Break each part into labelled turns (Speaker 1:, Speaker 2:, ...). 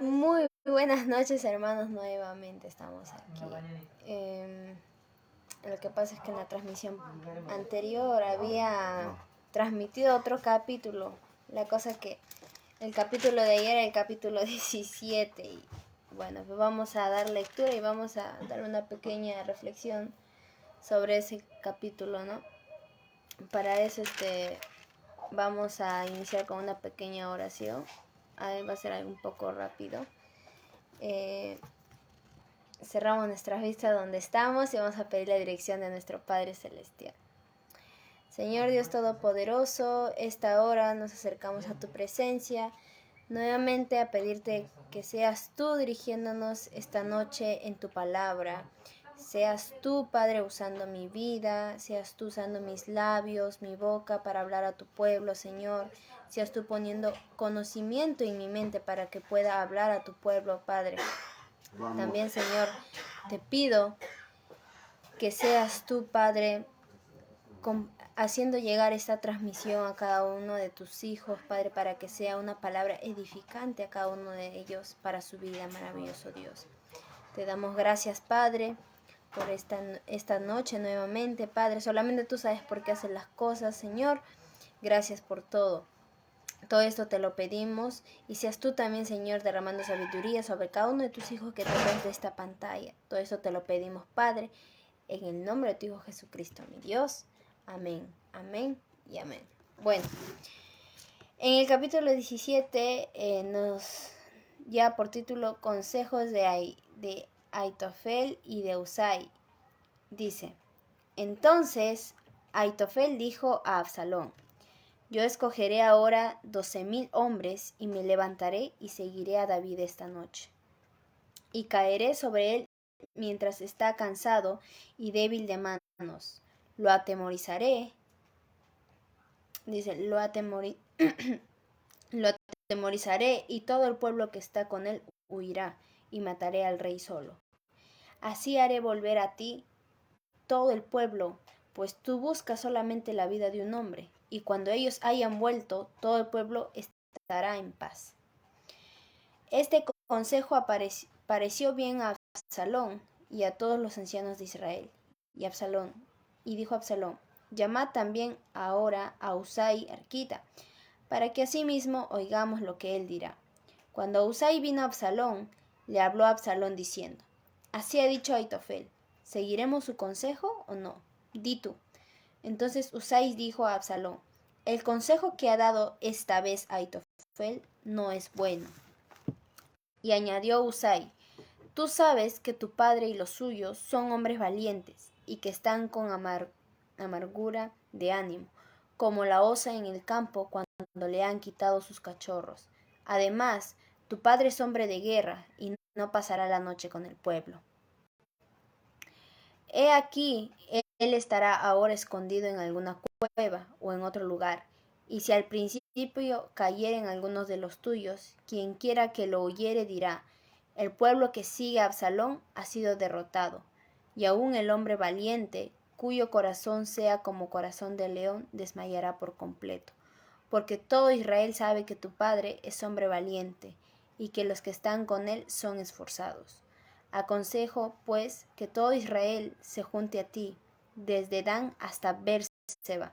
Speaker 1: Muy buenas noches, hermanos, nuevamente estamos aquí. Lo que pasa es que en la transmisión anterior había transmitido otro capítulo. La cosa es que el capítulo de ayer era el capítulo 17 y bueno, pues vamos a dar lectura y vamos a dar una pequeña reflexión sobre ese capítulo, ¿no? Para eso vamos a iniciar con una pequeña oración. Va a ser algo un poco rápido. Cerramos nuestras vistas donde estamos y vamos a pedir la dirección de nuestro Padre Celestial. Señor Dios Todopoderoso, esta hora nos acercamos a tu presencia, nuevamente a pedirte que seas tú dirigiéndonos esta noche en tu palabra. Seas tú, Padre, usando mi vida, seas tú usando mis labios, mi boca para hablar a tu pueblo, Señor. Seas tú poniendo conocimiento en mi mente para que pueda hablar a tu pueblo, Padre. También, Señor, te pido que seas tú, Padre, haciendo llegar esta transmisión a cada uno de tus hijos, Padre, para que sea una palabra edificante a cada uno de ellos para su vida, maravilloso Dios. Te damos gracias, Padre, por esta noche nuevamente, Padre. Solamente tú sabes por qué haces las cosas, Señor. Gracias por todo. Todo esto te lo pedimos y seas tú también, Señor, derramando sabiduría sobre cada uno de tus hijos que te ves de esta pantalla. Todo esto te lo pedimos, Padre, en el nombre de tu Hijo Jesucristo, mi Dios. Amén, amén y amén. Bueno, en el capítulo 17 nos ya por título Consejos de Aitofel y de Husai. Dice, entonces Aitofel dijo a Absalón, yo escogeré ahora 12,000 hombres y me levantaré y seguiré a David esta noche. Y caeré sobre él mientras está cansado y débil de manos. Lo atemorizaré. Dice, lo atemorizaré y todo el pueblo que está con él huirá y mataré al rey solo. Así haré volver a ti todo el pueblo, pues tú buscas solamente la vida de un hombre, y cuando ellos hayan vuelto, todo el pueblo estará en paz. Este consejo pareció bien a Absalón y a todos los ancianos de Israel. Y dijo Absalón, llamad también ahora a Husai arquita, para que asimismo oigamos lo que él dirá. Cuando Husai vino a Absalón, le habló a Absalón diciendo, así ha dicho Aitofel, ¿seguiremos su consejo o no? Di tú. Entonces Husai dijo a Absalón, el consejo que ha dado esta vez Aitofel no es bueno. Y añadió Husai, tú sabes que tu padre y los suyos son hombres valientes y que están con amargura de ánimo, como la osa en el campo cuando le han quitado sus cachorros. Además, tu padre es hombre de guerra y no pasará la noche con el pueblo. He aquí, él estará ahora escondido en alguna cueva o en otro lugar, y si al principio cayeren algunos de los tuyos, quien quiera que lo oyere dirá, el pueblo que sigue a Absalón ha sido derrotado, y aún el hombre valiente, cuyo corazón sea como corazón de león, desmayará por completo, porque todo Israel sabe que tu padre es hombre valiente, y que los que están con él son esforzados. Aconsejo, pues, que todo Israel se junte a ti, desde Dan hasta Beerseba,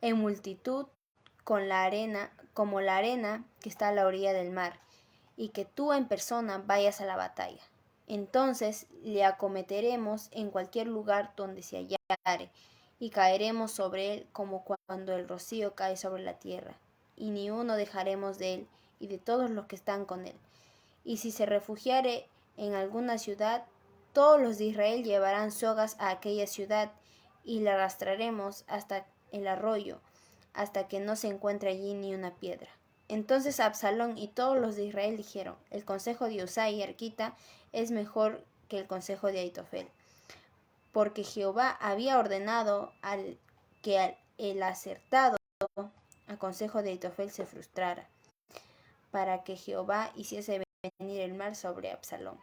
Speaker 1: en multitud como la arena que está a la orilla del mar, y que tú en persona vayas a la batalla. Entonces le acometeremos en cualquier lugar donde se hallare, y caeremos sobre él como cuando el rocío cae sobre la tierra, y ni uno dejaremos de él y de todos los que están con él. Y si se refugiare en alguna ciudad, todos los de Israel llevarán sogas a aquella ciudad, y la arrastraremos hasta el arroyo, hasta que no se encuentre allí ni una piedra. Entonces Absalón y todos los de Israel dijeron, el consejo de Husai arquita es mejor que el consejo de Aitofel, porque Jehová había ordenado que el acertado consejo de Aitofel se frustrara, para que Jehová hiciese venir el mal sobre Absalón.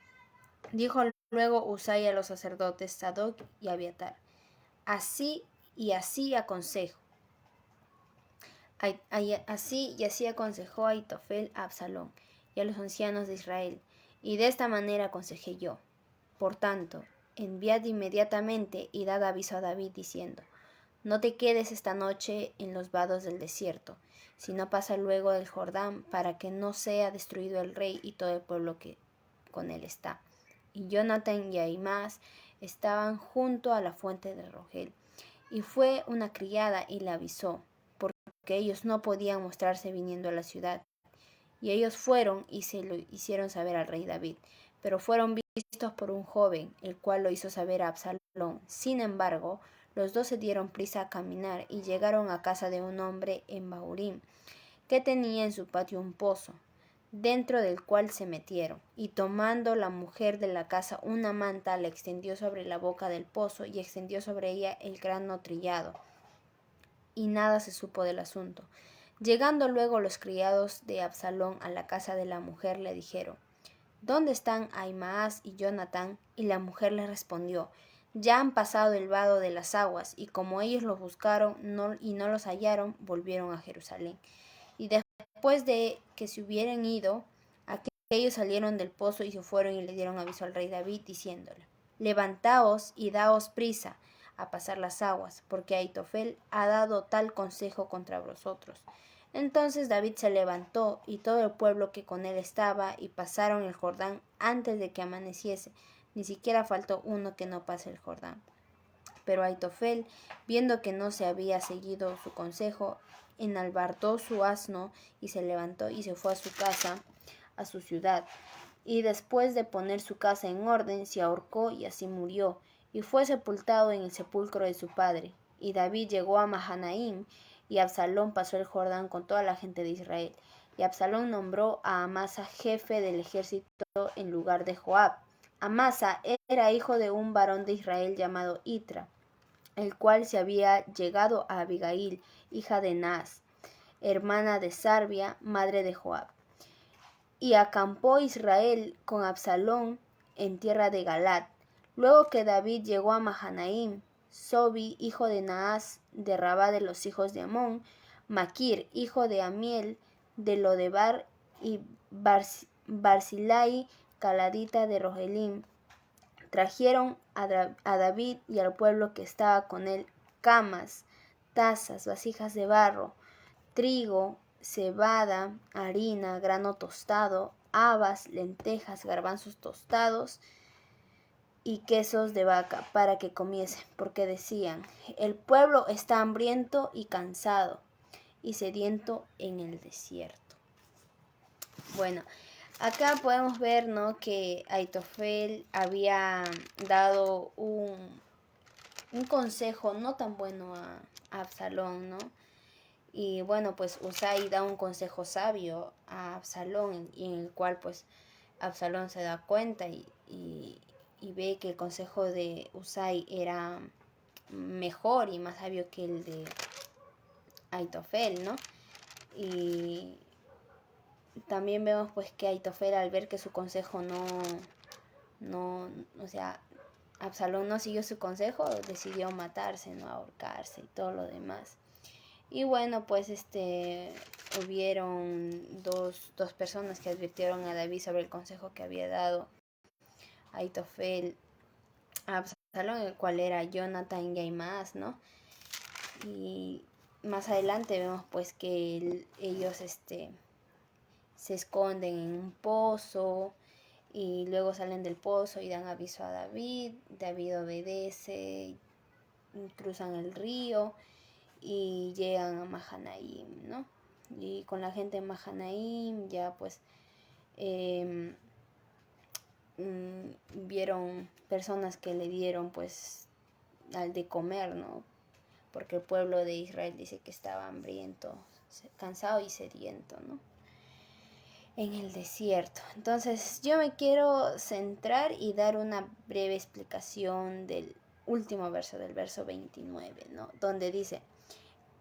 Speaker 1: Dijo luego Husai a los sacerdotes Sadoc y Abiatar, así y así aconsejo. Así aconsejó Ahitofel a Absalón y a los ancianos de Israel, y de esta manera aconsejé yo. Por tanto, enviad inmediatamente y dad aviso a David diciendo: no te quedes esta noche en los vados del desierto, sino pasa luego del Jordán, para que no sea destruido el rey y todo el pueblo que con él está. Y Jonatán y Ahimaas estaban junto a la fuente de Rogel. Y fue una criada y la avisó, porque ellos no podían mostrarse viniendo a la ciudad. Y ellos fueron y se lo hicieron saber al rey David, pero fueron vistos por un joven, el cual lo hizo saber a Absalón. Sin embargo, los dos se dieron prisa a caminar y llegaron a casa de un hombre en Bahurim, que tenía en su patio un pozo, dentro del cual se metieron, y tomando la mujer de la casa una manta, la extendió sobre la boca del pozo y extendió sobre ella el grano trillado, y nada se supo del asunto. Llegando luego los criados de Absalón a la casa de la mujer, le dijeron: ¿dónde están Ahimaas y Jonatán? Y la mujer les respondió: ya han pasado el vado de las aguas, y como ellos los buscaron y no los hallaron, volvieron a Jerusalén. Y después de que se hubieran ido, aquellos salieron del pozo y se fueron y le dieron aviso al rey David, diciéndole: levantaos y daos prisa a pasar las aguas, porque Ahitofel ha dado tal consejo contra vosotros. Entonces David se levantó y todo el pueblo que con él estaba, y pasaron el Jordán antes de que amaneciese. Ni siquiera faltó uno que no pase el Jordán. Pero Ahitofel, viendo que no se había seguido su consejo, enalbardó su asno y se levantó y se fue a su casa, a su ciudad. Y después de poner su casa en orden, se ahorcó y así murió, y fue sepultado en el sepulcro de su padre. Y David llegó a Mahanaim, y Absalón pasó el Jordán con toda la gente de Israel. Y Absalón nombró a Amasa jefe del ejército en lugar de Joab. Amasa era hijo de un varón de Israel llamado Itra, el cual se había llegado a Abigail, hija de Naas, hermana de Sarbia, madre de Joab. Y acampó Israel con Absalón en tierra de Galat. Luego que David llegó a Mahanaim, Sobi, hijo de Naas, de Rabá de los hijos de Amón, Maquir, hijo de Amiel, de Lodebar, y Barzilai, caladita de Rogelim, trajeron a David y al pueblo que estaba con él camas, tazas, vasijas de barro, trigo, cebada, harina, grano tostado, habas, lentejas, garbanzos tostados y quesos de vaca para que comiesen, porque decían: el pueblo está hambriento y cansado y sediento en el desierto. Bueno, acá podemos ver, ¿no?, que Ahitofel había dado un consejo no tan bueno a Absalón, ¿no? Y bueno, pues Husai da un consejo sabio a Absalón, y en el cual pues Absalón se da cuenta y ve que el consejo de Husai era mejor y más sabio que el de Ahitofel, ¿no? Y también vemos pues que Ahitofel, al ver que su consejo o sea, Absalón no siguió su consejo, decidió matarse, no ahorcarse y todo lo demás. Y bueno, pues hubieron dos personas que advirtieron a David sobre el consejo que había dado Ahitofel a Absalón, el cual era Jonatán y Ahimaas, ¿no? Y más adelante vemos pues que ellos se esconden en un pozo, y luego salen del pozo y dan aviso a David. David obedece, cruzan el río y llegan a Mahanaim, ¿no? Y con la gente de Mahanaim ya pues vieron personas que le dieron pues al de comer, ¿no? Porque el pueblo de Israel dice que estaba hambriento, cansado y sediento, ¿no?, en el desierto. Entonces yo me quiero centrar y dar una breve explicación del último verso, del verso 29, ¿no?, donde dice: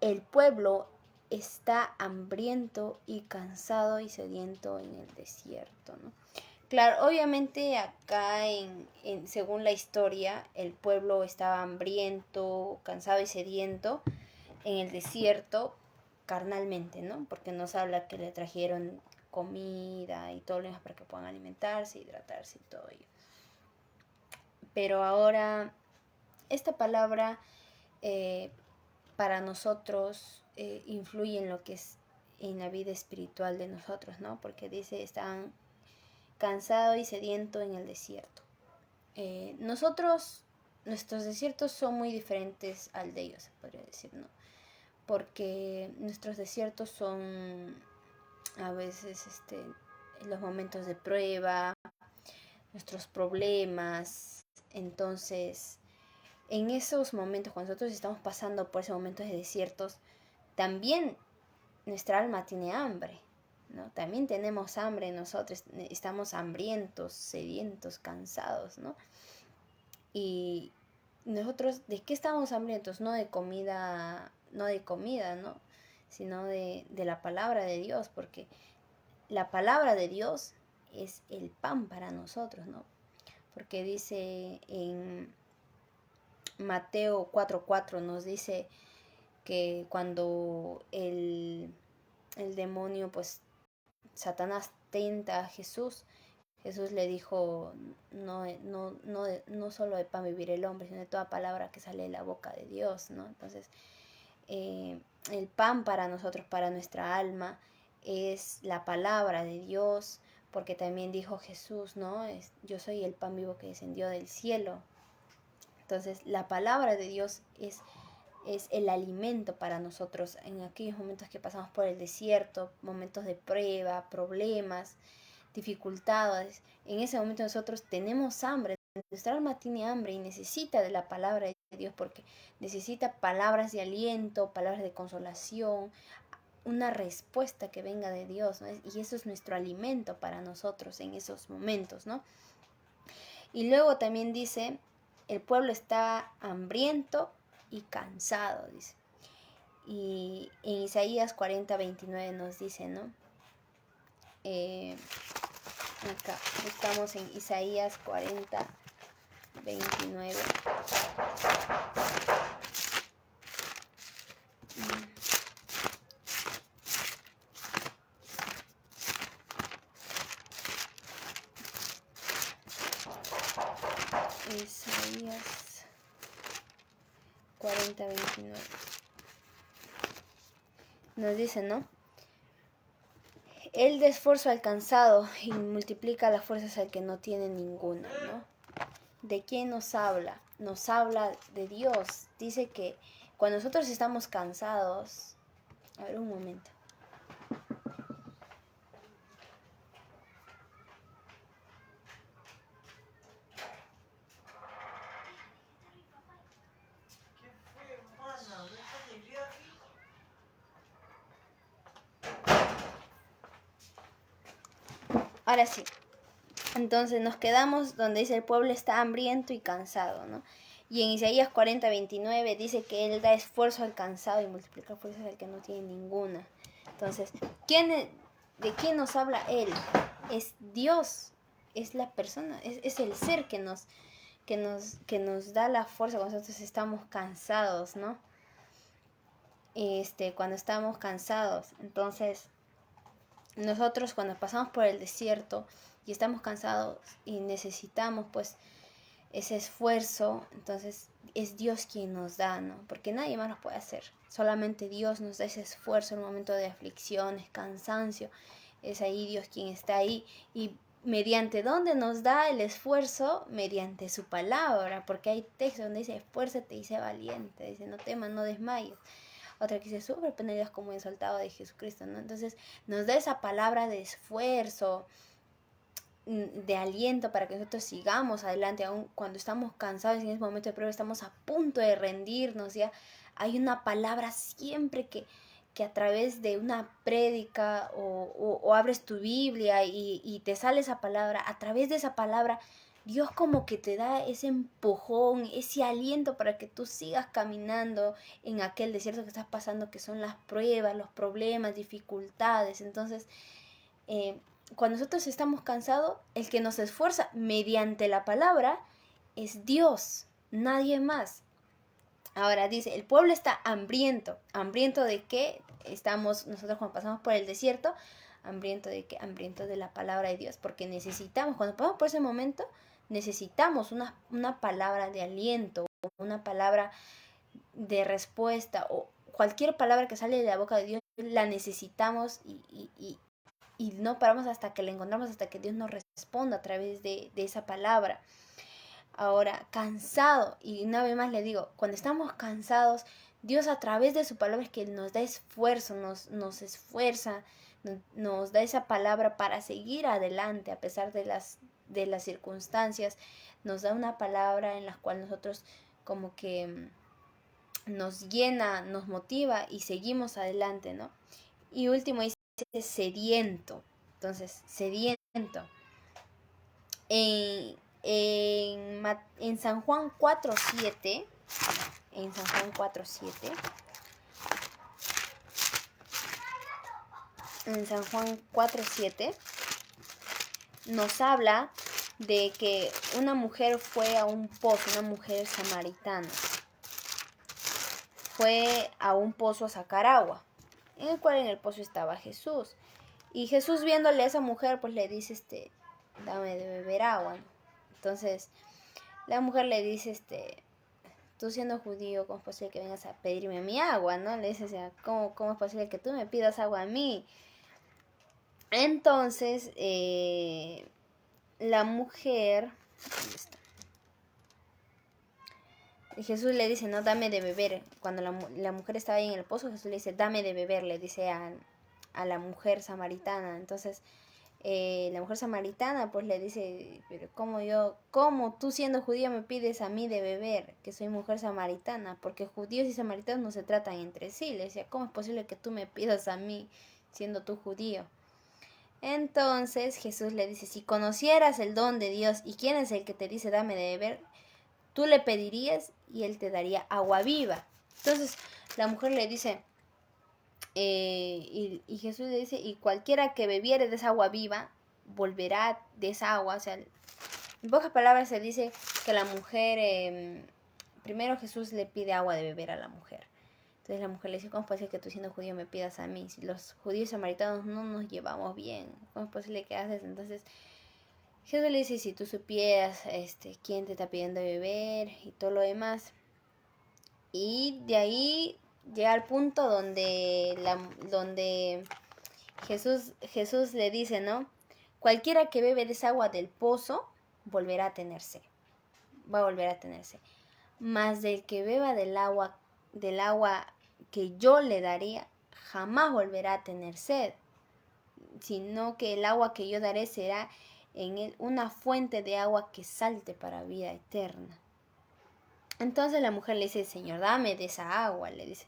Speaker 1: el pueblo está hambriento y cansado y sediento en el desierto, ¿no? Claro, obviamente acá según la historia, el pueblo estaba hambriento, cansado y sediento en el desierto, carnalmente, ¿no? Porque nos habla que le trajeron comida y todo lo demás para que puedan alimentarse, hidratarse y todo ello. Pero ahora, esta palabra para nosotros influye en lo que es en la vida espiritual de nosotros, ¿no? Porque dice, están cansado y sediento en el desierto. Nuestros desiertos son muy diferentes al de ellos, se podría decir, ¿no? Porque nuestros desiertos son a veces los momentos de prueba, nuestros problemas. Entonces, en esos momentos, cuando nosotros estamos pasando por esos momentos de desiertos, también nuestra alma tiene hambre, ¿no? También tenemos hambre nosotros, estamos hambrientos, sedientos, cansados, ¿no? Y nosotros, ¿de qué estamos hambrientos? No de comida, ¿no? Sino de la palabra de Dios, porque la palabra de Dios es el pan para nosotros, ¿no? Porque dice en Mateo 4:4, nos dice que cuando el demonio, pues Satanás tenta a Jesús, Jesús le dijo, no solo de pan vivir el hombre, sino de toda palabra que sale de la boca de Dios, ¿no? Entonces, el pan para nosotros, para nuestra alma, es la palabra de Dios, porque también dijo Jesús, ¿no? Yo soy el pan vivo que descendió del cielo. Entonces, la palabra de Dios es el alimento para nosotros en aquellos momentos que pasamos por el desierto, momentos de prueba, problemas, dificultades. En ese momento nosotros tenemos hambre, nuestra alma tiene hambre y necesita de la palabra de Dios porque necesita palabras de aliento, palabras de consolación, una respuesta que venga de Dios, ¿no? Y eso es nuestro alimento para nosotros en esos momentos, ¿no? Y luego también dice, el pueblo está hambriento y cansado, dice. Y en Isaías 40:29 nos dice, ¿no? Acá estamos en Isaías 40:29. Isaías 40:29 nos dice, ¿no? Él da esfuerzo al cansado y multiplica las fuerzas al que no tiene ninguna, ¿no? ¿De quién nos habla? Nos habla de Dios. Dice que cuando nosotros estamos cansados... A ver, un momento. Ahora sí. Entonces nos quedamos donde dice el pueblo está hambriento y cansado, ¿no? Y en Isaías 40:29 dice que Él da esfuerzo al cansado y multiplica fuerzas al que no tiene ninguna. Entonces, ¿de quién nos habla Él? Es Dios, es la persona, es el ser que nos da la fuerza cuando nosotros estamos cansados, ¿no? Cuando estamos cansados. Entonces, nosotros cuando pasamos por el desierto y estamos cansados y necesitamos pues ese esfuerzo, entonces es Dios quien nos da, ¿no? Porque nadie más lo puede hacer. Solamente Dios nos da ese esfuerzo en un momento de aflicciones, cansancio. Es ahí Dios quien está ahí. Y mediante dónde nos da el esfuerzo, mediante su palabra. Porque hay textos donde dice, esfuérzate y sé valiente. Dice, no temas, no desmayes. Otra que dice, sufre penalidades como el soldado de Jesucristo, ¿no? Entonces nos da esa palabra de esfuerzo, de aliento para que nosotros sigamos adelante, aun cuando estamos cansados en ese momento de prueba, estamos a punto de rendirnos, ya hay una palabra siempre que a través de una prédica o abres tu Biblia y te sale esa palabra, a través de esa palabra Dios como que te da ese empujón, ese aliento para que tú sigas caminando en aquel desierto que estás pasando, que son las pruebas, los problemas, dificultades. Entonces, cuando nosotros estamos cansados, el que nos esfuerza mediante la palabra es Dios, nadie más. Ahora dice, el pueblo está hambriento. ¿Hambriento de qué? Estamos nosotros cuando pasamos por el desierto, hambriento de qué? Hambriento de la palabra de Dios, porque necesitamos, cuando pasamos por ese momento, necesitamos una palabra de aliento, una palabra de respuesta, o cualquier palabra que sale de la boca de Dios, la necesitamos y no paramos hasta que la encontramos, hasta que Dios nos responda a través de esa palabra. Ahora, cansado, y una vez más le digo, cuando estamos cansados, Dios a través de su palabra es que nos da esfuerzo, nos esfuerza, nos da esa palabra para seguir adelante a pesar de las circunstancias, nos da una palabra en la cual nosotros como que nos llena, nos motiva y seguimos adelante, ¿no? Y último dice sediento, entonces, sediento. En San Juan 4:7, en San Juan 4:7, en San Juan 4:7 nos habla de que una mujer fue a un pozo, una mujer samaritana, fue a un pozo a sacar agua, en el cual en el pozo estaba Jesús. Y Jesús viéndole a esa mujer, pues le dice, dame de beber agua, ¿no? Entonces, la mujer le dice, tú siendo judío, ¿cómo es posible que vengas a pedirme mi agua, no? Le dice, o sea, ¿cómo es posible que tú me pidas agua a mí? Entonces, la mujer, ¿dónde está? Y Jesús le dice, no, dame de beber. Cuando la mujer estaba ahí en el pozo, Jesús le dice, dame de beber, le dice a la mujer samaritana. Entonces, la mujer samaritana pues le dice, pero cómo tú siendo judía me pides a mí de beber, que soy mujer samaritana, porque judíos y samaritanos no se tratan entre sí. Le decía, ¿cómo es posible que tú me pidas a mí siendo tú judío? Entonces Jesús le dice, si conocieras el don de Dios y quién es el que te dice dame de beber, tú le pedirías y él te daría agua viva. Entonces la mujer le dice, y Jesús le dice, y cualquiera que bebiere de esa agua viva, volverá de esa agua. O sea, en pocas palabras se dice que la mujer, primero Jesús le pide agua de beber a la mujer. Entonces la mujer le dice, ¿cómo es posible que tú siendo judío me pidas a mí? Si los judíos y samaritanos no nos llevamos bien, ¿cómo es posible que haces? Entonces Jesús le dice, si tú supieras quién te está pidiendo beber y todo lo demás. Y de ahí llega al punto donde Jesús le dice, ¿no? Cualquiera que bebe de esa agua del pozo volverá a tener sed. Va a volver a tener sed. Mas del que beba del agua que yo le daría, jamás volverá a tener sed, sino que el agua que yo daré será en él una fuente de agua que salte para vida eterna. Entonces la mujer le dice, Señor, dame de esa agua, le dice,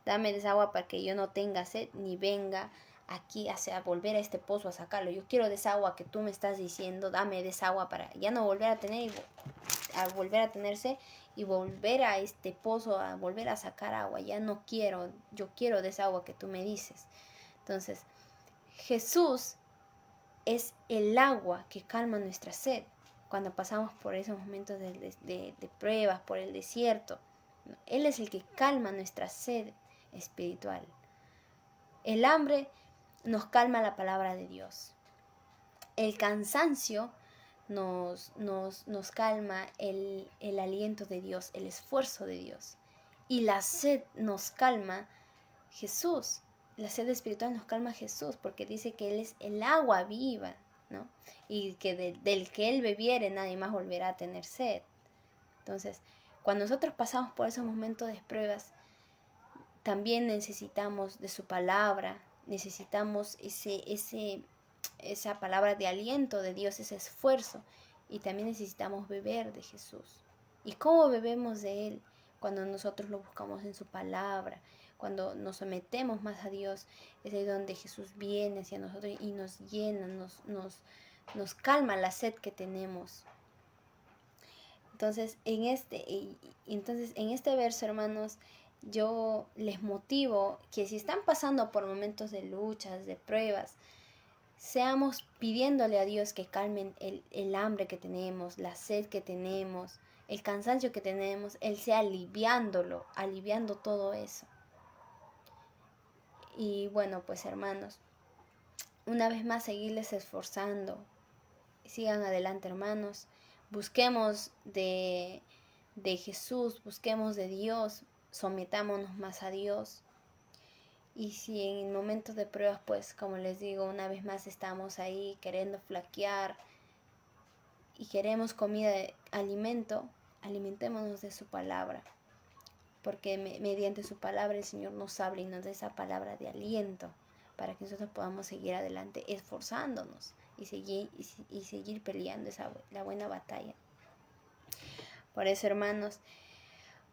Speaker 1: dame de esa agua para que yo no tenga sed ni venga aquí a volver a este pozo a sacarlo. Yo quiero de esa agua que tú me estás diciendo, dame de esa agua para ya no volver a volver a tener sed y volver a este pozo a volver a sacar agua. Ya no quiero, yo quiero de esa agua que tú me dices. Entonces, Jesús es el agua que calma nuestra sed cuando pasamos por esos momentos de pruebas, por el desierto. Él es el que calma nuestra sed espiritual. El hambre nos calma la palabra de Dios. El cansancio nos calma el aliento de Dios, el esfuerzo de Dios. Y la sed nos calma Jesús. La sed espiritual nos calma Jesús, porque dice que Él es el agua viva, ¿no? Y que del que Él bebiere nadie más volverá a tener sed. Entonces, cuando nosotros pasamos por esos momentos de pruebas, también necesitamos de su palabra, necesitamos esa palabra de aliento de Dios, ese esfuerzo, y también necesitamos beber de Jesús. ¿Y cómo bebemos de Él? Cuando nosotros lo buscamos en su palabra, cuando nos sometemos más a Dios, es ahí donde Jesús viene hacia nosotros y nos llena, nos calma la sed que tenemos. Entonces, en este verso, hermanos, yo les motivo que si están pasando por momentos de luchas, de pruebas, seamos pidiéndole a Dios que calmen el hambre que tenemos, la sed que tenemos, el cansancio que tenemos, Él sea aliviando todo eso. Y bueno, pues hermanos, una vez más seguirles esforzando. Sigan adelante, hermanos. Busquemos de Jesús, busquemos de Dios, sometámonos más a Dios. Y si en momentos de pruebas, pues como les digo, una vez más estamos ahí queriendo flaquear y queremos comida, alimento, alimentémonos de su palabra. Porque mediante su palabra el Señor nos habla y nos da esa palabra de aliento para que nosotros podamos seguir adelante esforzándonos y seguir peleando la buena batalla. Por eso, hermanos,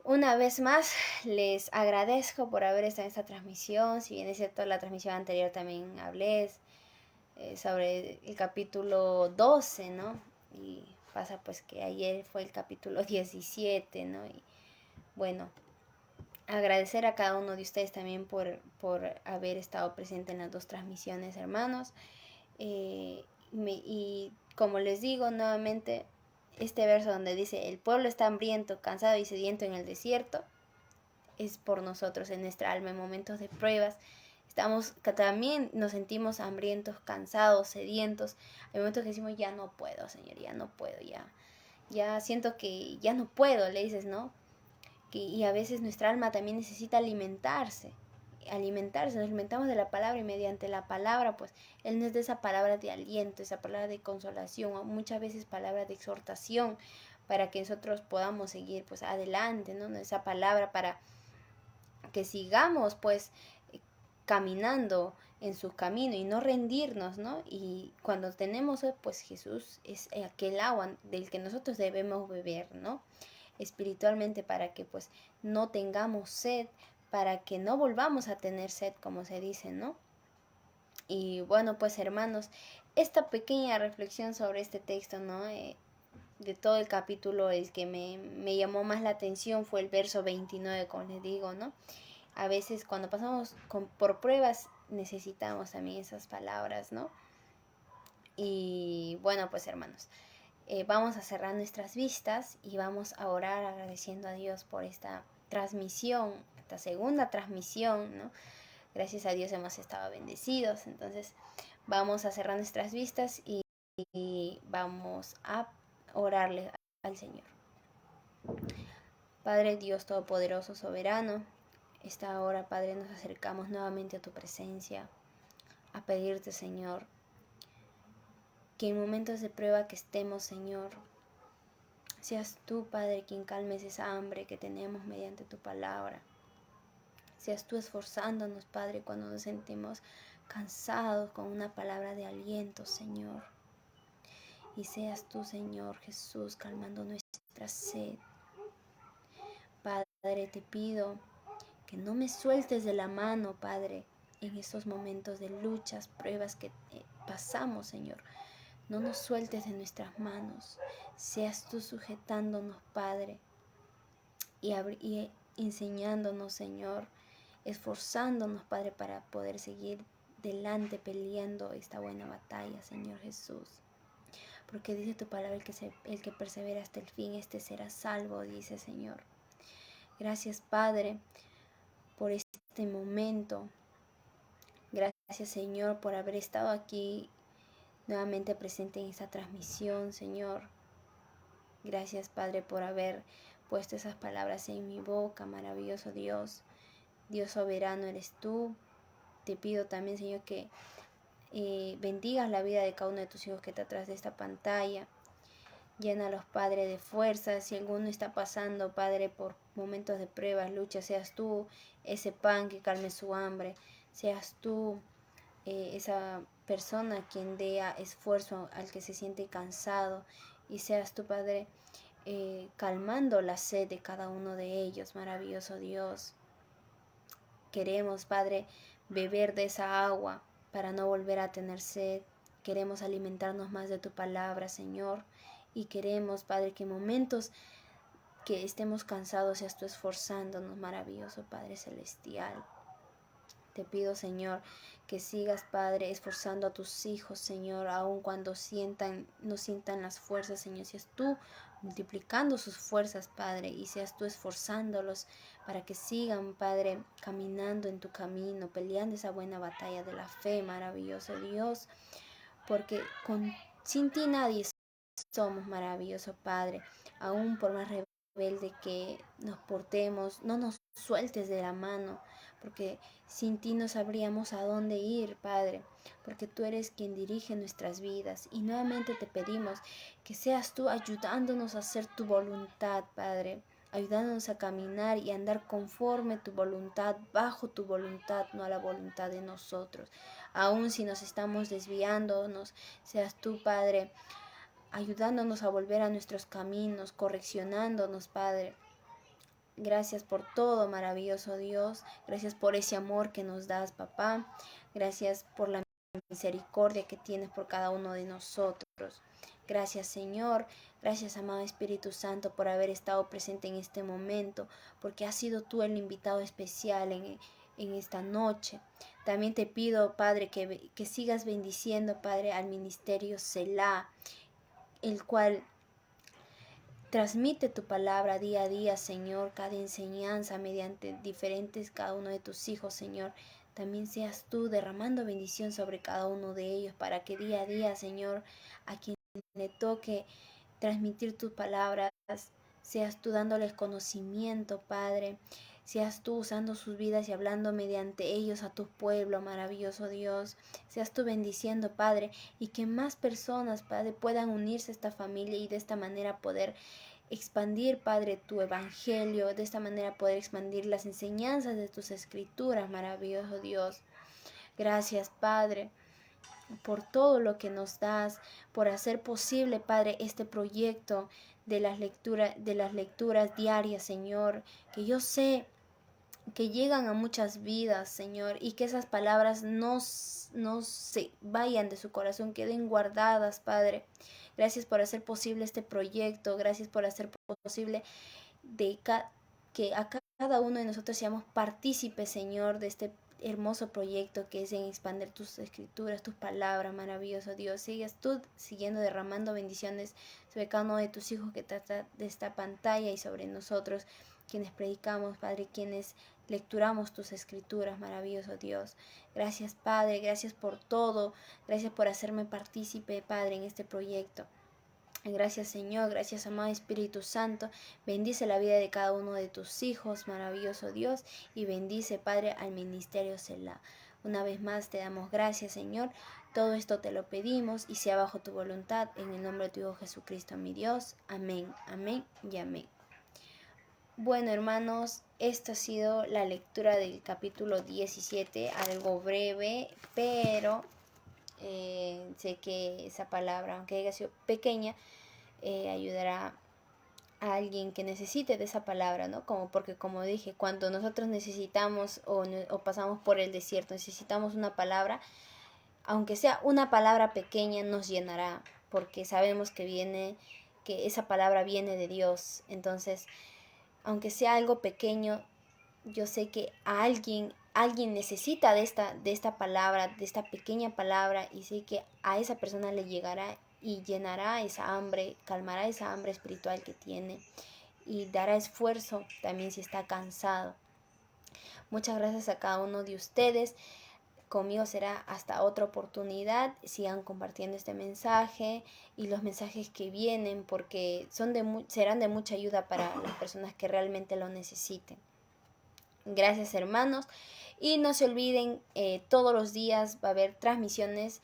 Speaker 1: una vez más les agradezco por haber estado en esta transmisión. Si bien es cierto, la transmisión anterior también hablé sobre el capítulo 12, ¿no? Y pasa pues que ayer fue el capítulo 17, ¿no? Y bueno, agradecer a cada uno de ustedes también por haber estado presente en las dos transmisiones, hermanos. Y como les digo nuevamente, este verso donde dice, el pueblo está hambriento, cansado y sediento en el desierto, es por nosotros en nuestra alma en momentos de pruebas. También nos sentimos hambrientos, cansados, sedientos. Hay momentos que decimos, ya no puedo, Señor, ya no puedo, ya siento que ya no puedo, le dices, ¿no? Y a veces nuestra alma también necesita alimentarse, nos alimentamos de la palabra y mediante la palabra, pues Él nos da esa palabra de aliento, esa palabra de consolación, o muchas veces palabra de exhortación, para que nosotros podamos seguir pues adelante, ¿no? Esa palabra para que sigamos pues caminando en su camino y no rendirnos, ¿no? Y cuando tenemos pues Jesús es aquel agua del que nosotros debemos beber, ¿no? Espiritualmente, para que pues no tengamos sed, para que no volvamos a tener sed, como se dice, ¿no? Y bueno, pues hermanos, esta pequeña reflexión sobre este texto, ¿no? De todo el capítulo, el que me llamó más la atención fue el verso 29, como les digo, ¿no? A veces cuando pasamos por pruebas necesitamos también esas palabras, ¿no? Y bueno, pues hermanos, vamos a cerrar nuestras vistas y vamos a orar agradeciendo a Dios por esta transmisión, esta segunda transmisión, ¿no? Gracias a Dios hemos estado bendecidos. Entonces vamos a cerrar nuestras vistas y vamos a orarle al Señor. Padre Dios Todopoderoso, Soberano, esta hora, Padre, nos acercamos nuevamente a tu presencia, a pedirte, Señor, que en momentos de prueba que estemos, Señor, seas tú, Padre, quien calmes esa hambre que tenemos mediante tu palabra. Seas tú esforzándonos, Padre, cuando nos sentimos cansados con una palabra de aliento, Señor. Y seas tú, Señor Jesús, calmando nuestra sed. Padre, te pido que no me sueltes de la mano, Padre, en estos momentos de luchas, pruebas que pasamos, Señor. No nos sueltes de nuestras manos. Seas tú sujetándonos, Padre, y enseñándonos, Señor, esforzándonos, Padre, para poder seguir delante peleando esta buena batalla, Señor Jesús. Porque dice tu palabra, el que persevera hasta el fin, este será salvo, dice, Señor. Gracias, Padre, por este momento. Gracias, Señor, por haber estado aquí nuevamente presente en esta transmisión, Señor. Gracias, Padre, por haber puesto esas palabras en mi boca, maravilloso Dios. Dios soberano eres tú. Te pido también, Señor, que bendigas la vida de cada uno de tus hijos que está atrás de esta pantalla. Llénalos, Padre, de fuerza. Si alguno está pasando, Padre, por momentos de pruebas, luchas, seas tú ese pan que calme su hambre. Seas tú esa persona quien dé esfuerzo al que se siente cansado. Y seas tú, Padre, calmando la sed de cada uno de ellos, maravilloso Dios. Queremos, Padre, beber de esa agua para no volver a tener sed. Queremos alimentarnos más de tu palabra, Señor. Y queremos, Padre, que en momentos que estemos cansados seas tú esforzándonos, maravilloso Padre Celestial. Te pido, Señor, que sigas, Padre, esforzando a tus hijos, Señor, aun cuando no sientan las fuerzas, Señor. Seas tú multiplicando sus fuerzas, Padre, y seas tú esforzándolos para que sigan, Padre, caminando en tu camino, peleando esa buena batalla de la fe, maravilloso Dios, porque sin ti nadie somos, maravilloso Padre. Aún por más rebelde que nos portemos, no nos sueltes de la mano, porque sin ti no sabríamos a dónde ir, Padre, porque tú eres quien dirige nuestras vidas. Y nuevamente te pedimos que seas tú ayudándonos a hacer tu voluntad, Padre, ayudándonos a caminar y andar conforme tu voluntad, bajo tu voluntad, no a la voluntad de nosotros. Aún si nos estamos desviándonos, seas tú, Padre, ayudándonos a volver a nuestros caminos, correccionándonos, Padre. Gracias por todo, maravilloso Dios. Gracias por ese amor que nos das, papá. Gracias por la misericordia que tienes por cada uno de nosotros. Gracias, Señor. Gracias, amado Espíritu Santo, por haber estado presente en este momento, porque has sido tú el invitado especial en esta noche. También te pido, Padre, que sigas bendiciendo, Padre, al ministerio Selah, el cual transmite tu palabra día a día, Señor, cada enseñanza mediante diferentes cada uno de tus hijos, Señor. También seas tú derramando bendición sobre cada uno de ellos para que día a día, Señor, a quien le toque transmitir tus palabras, seas tú dándoles conocimiento, Padre. Seas tú usando sus vidas y hablando mediante ellos a tu pueblo, maravilloso Dios. Seas tú bendiciendo, Padre, y que más personas, Padre, puedan unirse a esta familia y de esta manera poder expandir, Padre, tu evangelio, de esta manera poder expandir las enseñanzas de tus escrituras, maravilloso Dios. Gracias, Padre, por todo lo que nos das, por hacer posible, Padre, este proyecto de las lecturas diarias, Señor, que yo sé que llegan a muchas vidas, Señor, y que esas palabras no se vayan de su corazón, queden guardadas, Padre. Gracias por hacer posible este proyecto, gracias por hacer posible que a cada uno de nosotros seamos partícipes, Señor, de este hermoso proyecto que es en expandir tus escrituras, tus palabras, maravilloso Dios. Sigues tú siguiendo derramando bendiciones sobre cada uno de tus hijos que trata de esta pantalla y sobre nosotros, quienes predicamos, Padre, quienes lecturamos tus escrituras, maravilloso Dios. Gracias, Padre, gracias por todo, gracias por hacerme partícipe, Padre, en este proyecto. Gracias, Señor, gracias, amado Espíritu Santo. Bendice la vida de cada uno de tus hijos, maravilloso Dios, y bendice, Padre, al ministerio Selah. Una vez más te damos gracias, Señor. Todo esto te lo pedimos y sea bajo tu voluntad, en el nombre de tu Hijo Jesucristo, mi Dios. Amén, amén y amén. Bueno, hermanos, esta ha sido la lectura del capítulo 17, algo breve, pero sé que esa palabra, aunque haya sido pequeña, ayudará a alguien que necesite de esa palabra, ¿no? Porque como dije, cuando nosotros necesitamos o pasamos por el desierto, necesitamos una palabra, aunque sea una palabra pequeña, nos llenará, porque sabemos que esa palabra viene de Dios. Entonces, aunque sea algo pequeño, yo sé que alguien necesita de esta palabra, de esta pequeña palabra, y sé que a esa persona le llegará y llenará esa hambre, calmará esa hambre espiritual que tiene y dará esfuerzo también si está cansado. Muchas gracias a cada uno de ustedes. Conmigo será hasta otra oportunidad. Sigan compartiendo este mensaje y los mensajes que vienen, porque serán de mucha ayuda para las personas que realmente lo necesiten. Gracias, hermanos, y no se olviden, todos los días va a haber transmisiones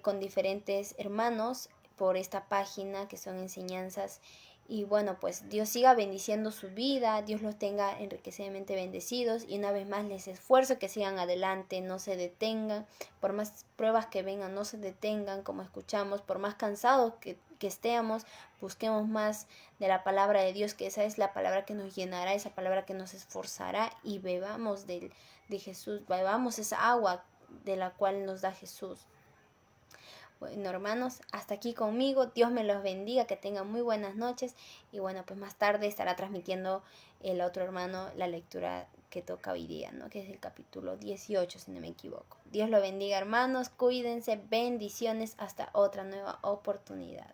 Speaker 1: con diferentes hermanos por esta página que son enseñanzas. Y bueno, pues Dios siga bendiciendo su vida, Dios los tenga enriquecidamente bendecidos, y una vez más les esfuerzo que sigan adelante, no se detengan, por más pruebas que vengan, no se detengan, como escuchamos, por más cansados que estemos, busquemos más de la palabra de Dios, que esa es la palabra que nos llenará, esa palabra que nos esforzará, y bebamos de Jesús, bebamos esa agua de la cual nos da Jesús. Bueno, hermanos, hasta aquí conmigo. Dios me los bendiga, que tengan muy buenas noches. Y bueno, pues más tarde estará transmitiendo el otro hermano la lectura que toca hoy día, ¿no? Que es el capítulo 18, si no me equivoco. Dios lo bendiga, hermanos. Cuídense. Bendiciones. Hasta otra nueva oportunidad.